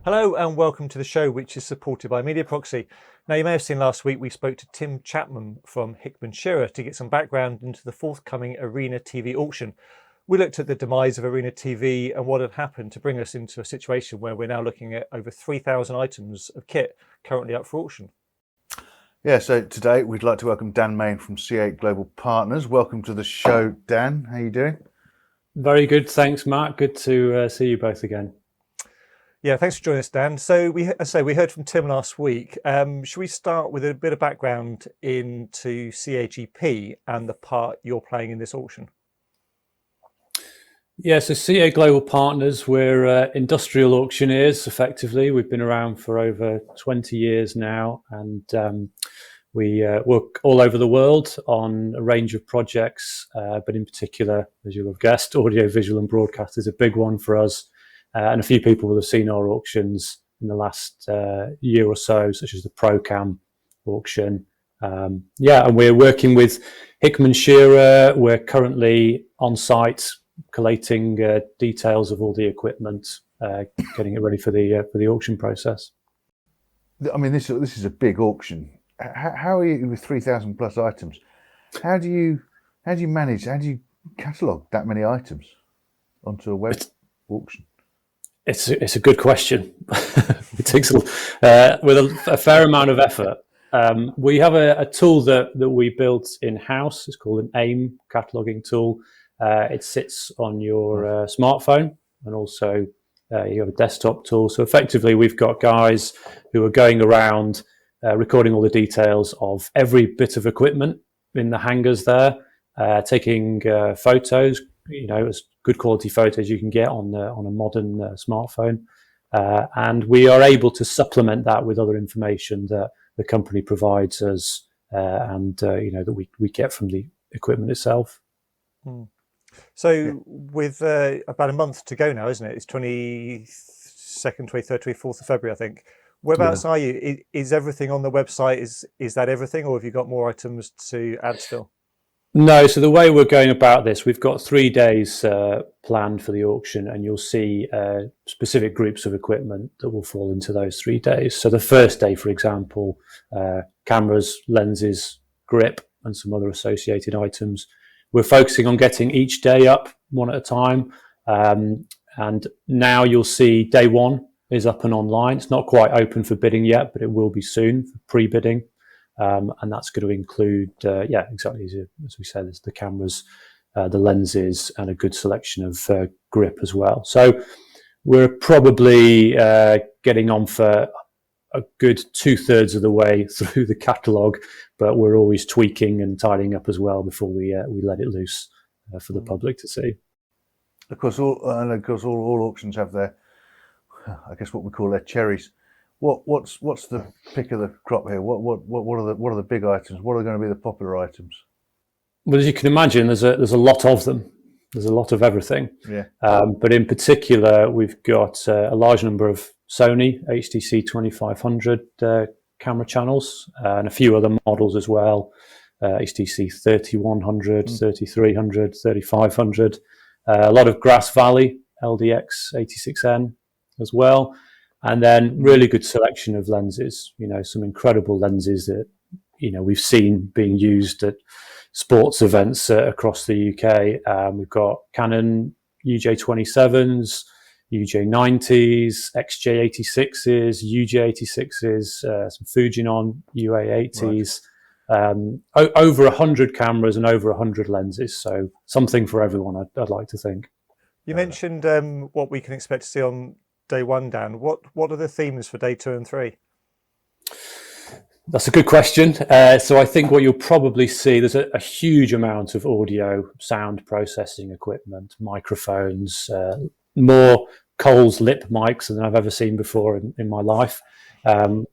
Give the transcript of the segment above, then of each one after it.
Hello and welcome to the show, which is supported by Media Proxy. Now, you may have seen last week we spoke to Tim Chapman from Hickman Shearer to get some background into the forthcoming Arena TV auction. We looked at the demise of Arena TV and what had happened to bring us into a situation where we're now looking at over 3,000 items of kit currently up for auction. Yeah, so today we'd like to welcome Dan Main from C8 Global Partners. Welcome to the show, Dan. How are you doing? Very good, thanks, Mark. Good to see you both again. Yeah, thanks for joining us, Dan. So we heard from Tim last week. Should we start with a bit of background into CAGP and the part you're playing in this auction? Yeah, so C8 Global Partners, we're industrial auctioneers, effectively. We've been around for over 20 years now, and we work all over the world on a range of projects, but in particular, as you'll have guessed, audio, visual and broadcast is a big one for us. And a few people will have seen our auctions in the last year or so, such as the ProCam auction. And we're working with Hickman Shearer. We're currently on site collating details of all the equipment, getting it ready for the auction process. I mean, this is a big auction. How are you with 3,000 plus items? How do you manage? How do you catalogue that many items onto a web auction? It's a good question. It takes with a fair amount of effort. We have a tool that we built in-house. It's called an AIM cataloging tool. It sits on your smartphone, and also you have a desktop tool. So effectively, we've got guys who are going around recording all the details of every bit of equipment in the hangars there, taking photos, as good quality photos you can get on a modern smartphone, and we are able to supplement that with other information that the company provides us, and that we get from the equipment itself. So with about a month to go now, isn't it? It's 22nd, 23rd, 24th of February, I think. Whereabouts are you? Is everything on the website? Is that everything, or have you got more items to add still? No, so the way we're going about this, we've got 3 days planned for the auction, and you'll see specific groups of equipment that will fall into those 3 days. So the first day, for example, cameras, lenses, grip, and some other associated items. We're focusing on getting each day up one at a time. And now you'll see day one is up and online. It's not quite open for bidding yet, but it will be soon for pre-bidding. And that's going to include, exactly as we said, the cameras, the lenses, and a good selection of grip as well. So we're probably getting on for a good 2/3 of the way through the catalogue, but we're always tweaking and tidying up as well before we let it loose for the public to see. Of course, all auctions have their, I guess, what we call their cherries. What's the pick of the crop here? What are the big items? What are going to be the popular items? Well, as you can imagine, there's a lot of them. There's a lot of everything. Yeah. But in particular, we've got a large number of Sony HDC 2500 camera channels, and a few other models as well. HDC 3100, 3300, 3500. A lot of Grass Valley LDX 86N as well. And then really good selection of lenses, some incredible lenses that, we've seen being used at sports events across the UK. We've got Canon UJ27s, UJ90s, XJ86s, UJ86s, some Fujinon UA80s, over 100 cameras and over 100 lenses. So something for everyone, I'd like to think. You mentioned what we can expect to see on day one, Dan. What are the themes for day 2 and 3? That's a good question. So I think what you'll probably see, there's a huge amount of audio, sound processing equipment, microphones, more Coles lip mics than I've ever seen before in my life,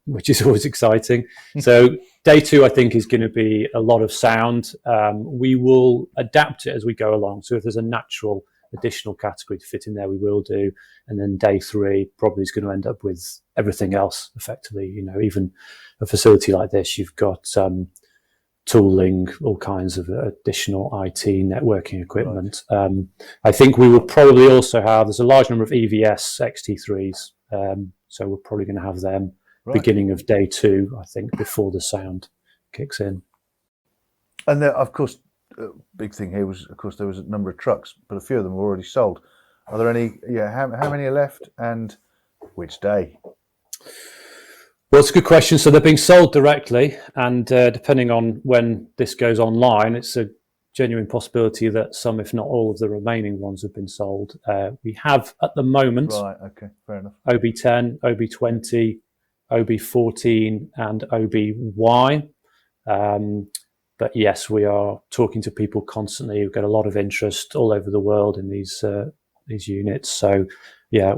which is always exciting. So day 2, I think, is going to be a lot of sound. We will adapt it as we go along. So if there's a natural additional category to fit in there, we will do. And then day 3 probably is going to end up with everything else, effectively. Even a facility like this, you've got tooling, all kinds of additional IT networking equipment. I think we will probably also have, there's a large number of EVS XT3s, So we're probably going to have them Right. beginning of day 2, I think, before the sound kicks in. And there, of course, big thing here was, of course, there was a number of trucks, but a few of them were already sold. Are there any? Yeah, how many are left, and which day? Well, it's a good question. So they're being sold directly, and depending on when this goes online, it's a genuine possibility that some, if not all, of the remaining ones have been sold. We have at the moment Right. Okay. Fair enough. OB10, OB20, OB14, and OBY. But yes, we are talking to people constantly. We've got a lot of interest all over the world in these units. So yeah,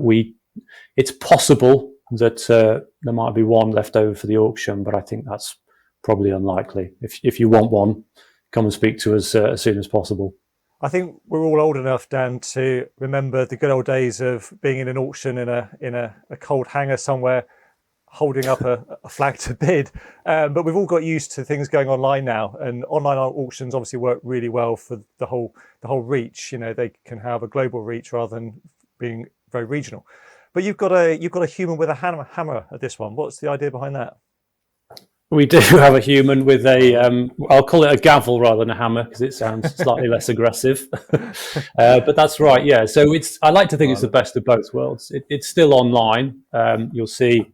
it's possible that there might be one left over for the auction, but I think that's probably unlikely. If you want one, come and speak to us as soon as possible. I think we're all old enough, Dan, to remember the good old days of being in an auction in a cold hangar somewhere, holding up a flag to bid. But we've all got used to things going online now, and online auctions obviously work really well for the whole reach. You know, they can have a global reach rather than being very regional. But you've got a human with a hammer at this one. What's the idea behind that? We do have a human with I'll call it a gavel rather than a hammer because it sounds slightly less aggressive. But that's right, yeah. So I like to think it's the best of both worlds. It's still online. You'll see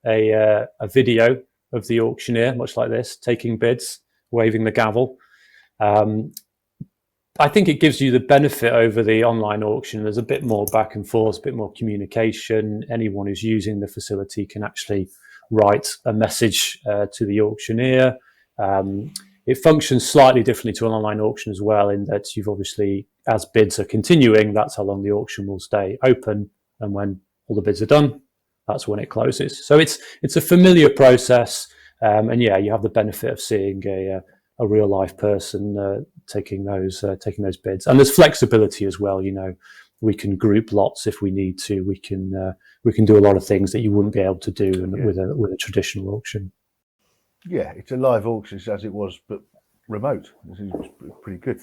a video of the auctioneer, much like this, taking bids, waving the gavel. I think it gives you the benefit over the online auction. There's a bit more back and forth, a bit more communication. Anyone who's using the facility can actually write a message to the auctioneer. It functions slightly differently to an online auction as well, in that you've obviously, as bids are continuing, that's how long the auction will stay open. And when all the bids are done, that's when it closes. So it's a familiar process. And yeah, you have the benefit of seeing a real life person taking those bids. And there's flexibility as well. You know, we can group lots if we need to. We can do a lot of things that you wouldn't be able to do with a traditional auction. Yeah, it's a live auction as it was, but remote. This is pretty good.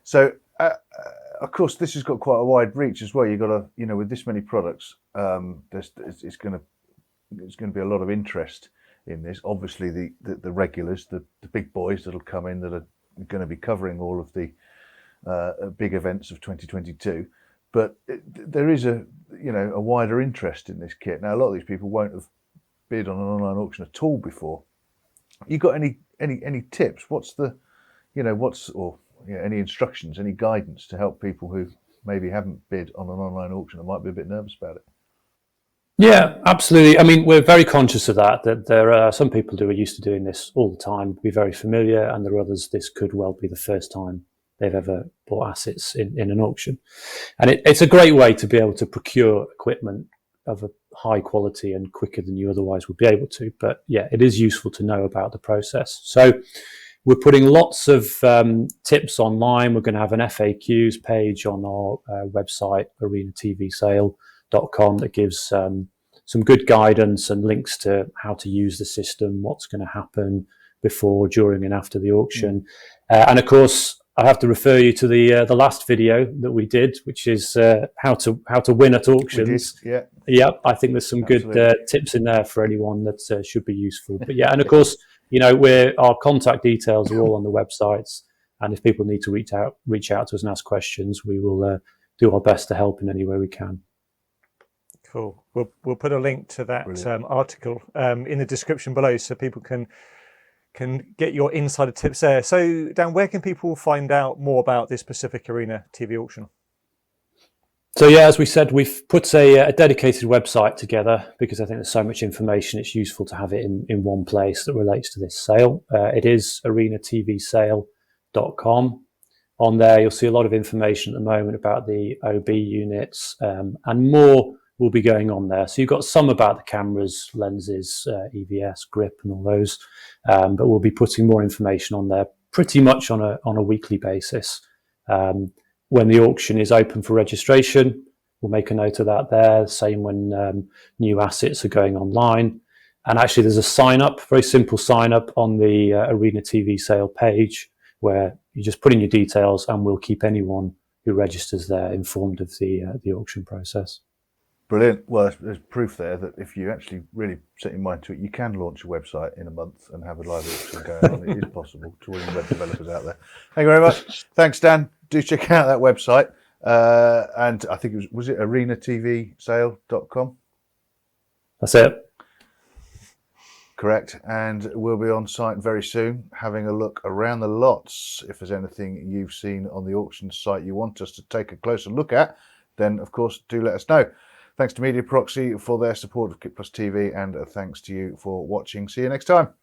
So, of course, this has got quite a wide reach as well. You've got to, with this many products, it's going to be a lot of interest in this. Obviously, the regulars, the big boys that'll come in that are going to be covering all of the big events of 2022. But there is a wider interest in this kit. Now, a lot of these people won't have bid on an online auction at all before. You got any tips? Any instructions, any guidance to help people who maybe haven't bid on an online auction and might be a bit nervous about it? Yeah, absolutely. I mean, we're very conscious of that there are some people who are used to doing this all the time, be very familiar, and there are others, this could well be the first time they've ever bought assets in an auction. And it's a great way to be able to procure equipment of a high quality and quicker than you otherwise would be able to. But yeah, it is useful to know about the process. So we're putting lots of tips online. We're going to have an FAQs page on our website, arenatvsale.com, that gives some good guidance and links to how to use the system, what's going to happen before, during, and after the auction. And of course, I have to refer you to the last video that we did, which is how to win at auctions. Yeah, I think there's some good tips in there for anyone that should be useful. But yeah, and of course, our contact details are all on the websites, and if people need to reach out to us and ask questions, we will do our best to help in any way we can. Cool. We'll put a link to that article in the description below, so people can get your insider tips there. So, Dan, where can people find out more about this Pacific Arena TV auction? So yeah, as we said, we've put a dedicated website together because I think there's so much information. It's useful to have it in one place that relates to this sale. It is arenatvsale.com. On there, you'll see a lot of information at the moment about the OB units, and more will be going on there. So you've got some about the cameras, lenses, EVS, grip, and all those. But we'll be putting more information on there pretty much on a weekly basis. When the auction is open for registration, we'll make a note of that there. Same when new assets are going online. And actually, there's a sign up, very simple sign up on the Arena TV Sale page, where you just put in your details, and we'll keep anyone who registers there informed of the auction process. Brilliant. Well, there's proof there that if you actually really set your mind to it, you can launch a website in a month and have a live auction going on. It is possible to all the web developers out there. Thank you very much. Thanks, Dan. Do check out that website. And I think was it arenatvsale.com? That's it. Correct. And we'll be on site very soon, having a look around the lots. If there's anything you've seen on the auction site you want us to take a closer look at, then of course do let us know. Thanks to Media Proxy for their support of Kit Plus TV, and thanks to you for watching. See you next time.